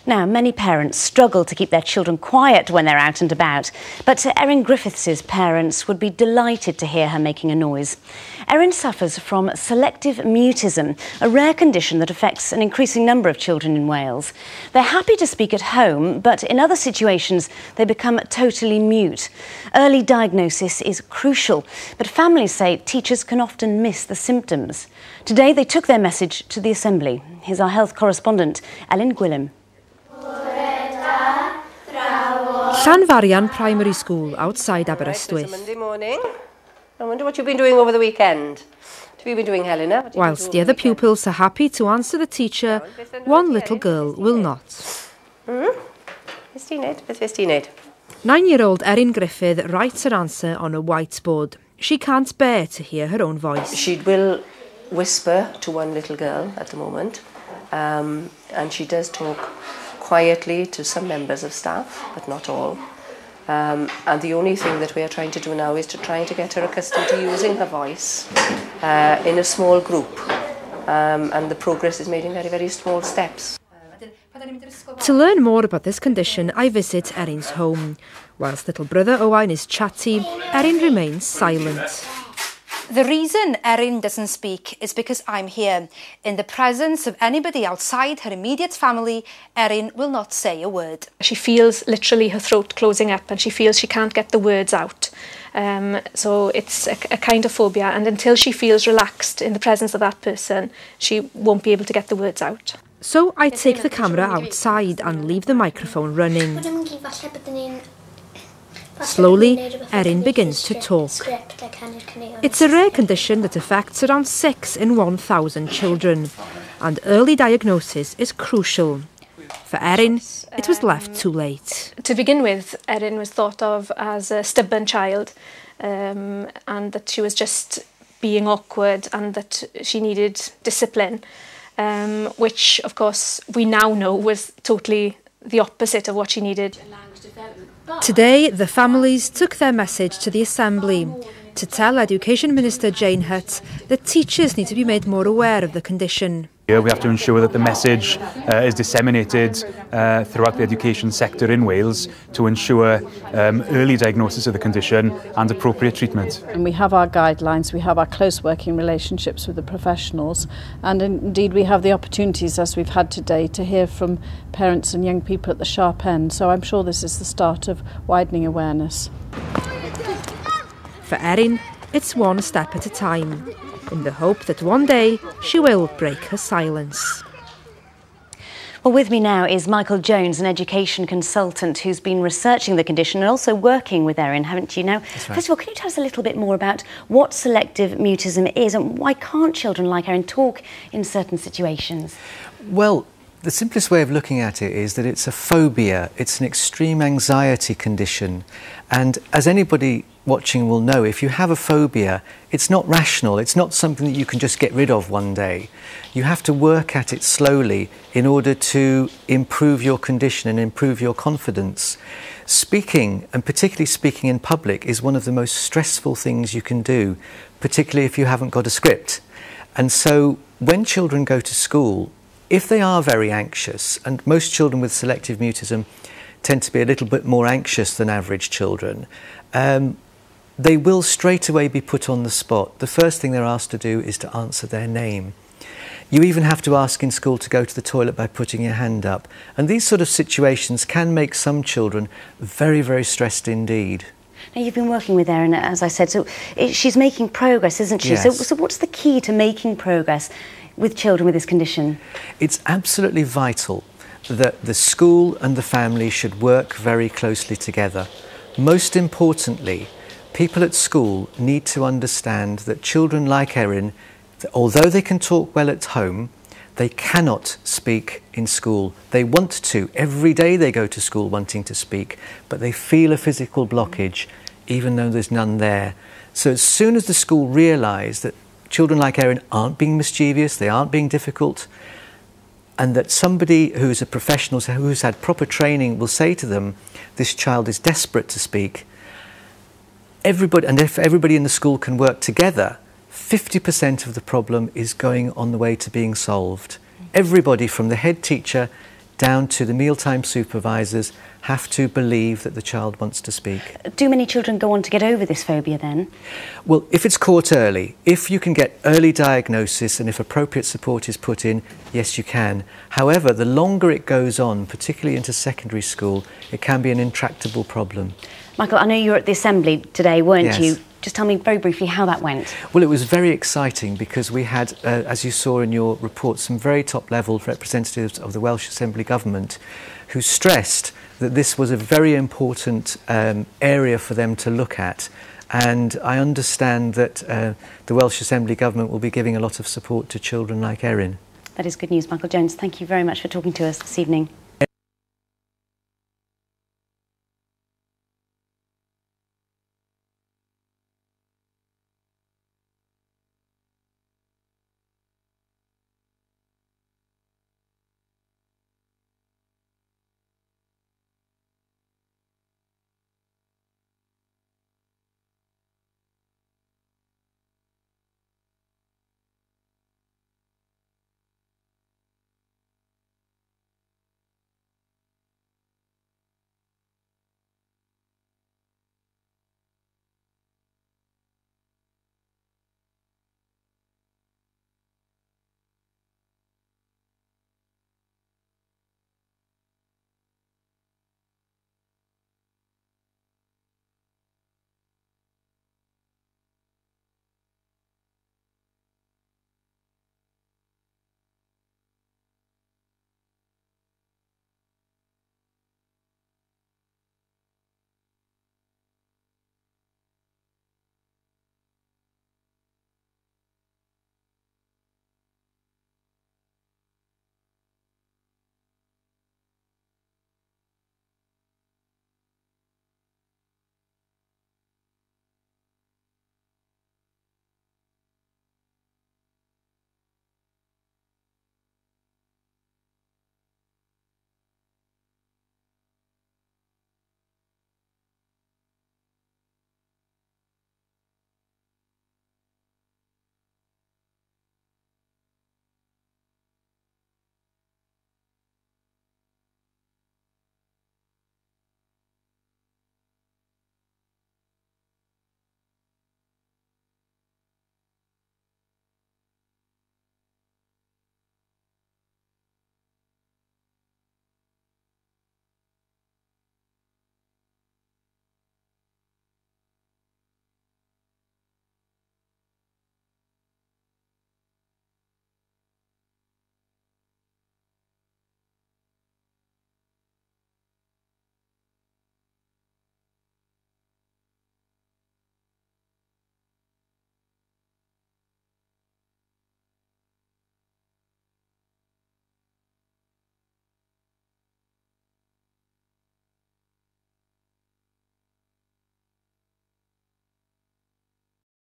Now, many parents struggle to keep their children quiet when they're out and about, but Erin Griffiths' parents would be delighted to hear her making a noise. Erin suffers from selective mutism, a rare condition that affects an increasing number of children in Wales. They're happy to speak at home, but in other situations they become totally mute. Early diagnosis is crucial, but families say teachers can often miss the symptoms. Today they took their message to the Assembly. Here's our health correspondent, Elin Gwilym. Llanfarian Primary School outside Aberystwyth. It's a Monday morning. I wonder what you've been doing over the weekend. What have you been doing, Helena? Whilst the other pupils are happy to answer the teacher, one little girl will not. 15. 9-year-old Erin Griffith writes her answer on a whiteboard. She can't bear to hear her own voice. She will whisper to one little girl at the moment, and she does talk quietly to some members of staff, but not all. And the only thing that we are trying to do now is to try to get her accustomed to using her voice in a small group. And the progress is made in very, very small steps. To learn more about this condition, I visit Erin's home. Whilst little brother Owain is chatty, Erin remains silent. The reason Erin doesn't speak is because I'm here. In the presence of anybody outside her immediate family, Erin will not say a word. She feels literally her throat closing up and she feels she can't get the words out. So it's a kind of phobia, and until she feels relaxed in the presence of that person, she won't be able to get the words out. So I take the camera outside and leave the microphone running. Slowly, Erin begins to talk. It's a rare condition that affects around 6 in 1,000 children, and early diagnosis is crucial. For Erin, it was left too late. To begin with, Erin was thought of as a stubborn child, and that she was just being awkward and that she needed discipline, which, of course, we now know was totally the opposite of what she needed. Today, the families took their message to the Assembly to tell Education Minister Jane Hutt that teachers need to be made more aware of the condition. We have to ensure that the message is disseminated throughout the education sector in Wales to ensure early diagnosis of the condition and appropriate treatment. And we have our guidelines, we have our close working relationships with the professionals, and indeed we have the opportunities, as we've had today, to hear from parents and young people at the sharp end. So I'm sure this is the start of widening awareness. For Erin, it's one step at a time, in the hope that one day she will break her silence. Well, with me now is Michael Jones, an education consultant who's been researching the condition and also working with Erin, haven't you? Now, first of all, can you tell us a little bit more about what selective mutism is and why can't children like Erin talk in certain situations? Well, the simplest way of looking at it is that it's a phobia. It's an extreme anxiety condition. And as anybody watching will know, if you have a phobia, it's not rational. It's not something that you can just get rid of one day. You have to work at it slowly in order to improve your condition and improve your confidence. Speaking, and particularly speaking in public, is one of the most stressful things you can do, particularly if you haven't got a script. And so when children go to school, if they are very anxious, and most children with selective mutism tend to be a little bit more anxious than average children, they will straight away be put on the spot. The first thing they're asked to do is to answer their name. You even have to ask in school to go to the toilet by putting your hand up. And these sort of situations can make some children very, very stressed indeed. Now, you've been working with Erin, as I said, so she's making progress, isn't she? Yes. So what's the key to making progress with children with this condition? It's absolutely vital that the school and the family should work very closely together. Most importantly, people at school need to understand that children like Erin, although they can talk well at home, they cannot speak in school. They want to. Every day they go to school wanting to speak, but they feel a physical blockage, even though there's none there. So as soon as the school realise that children like Erin aren't being mischievous, they aren't being difficult, and that somebody who's a professional, who's had proper training, will say to them, this child is desperate to speak, and if everybody in the school can work together, 50% of the problem is going on the way to being solved. Everybody from the head teacher down to the mealtime supervisors, have to believe that the child wants to speak. Do many children go on to get over this phobia then? Well, if it's caught early, if you can get early diagnosis and if appropriate support is put in, yes, you can. However, the longer it goes on, particularly into secondary school, it can be an intractable problem. Michael, I know you were at the Assembly today, weren't Yes. you? Just tell me very briefly how that went. Well, it was very exciting because we had, as you saw in your report, some very top-level representatives of the Welsh Assembly Government who stressed that this was a very important area for them to look at. And I understand that the Welsh Assembly Government will be giving a lot of support to children like Erin. That is good news, Michael Jones. Thank you very much for talking to us this evening.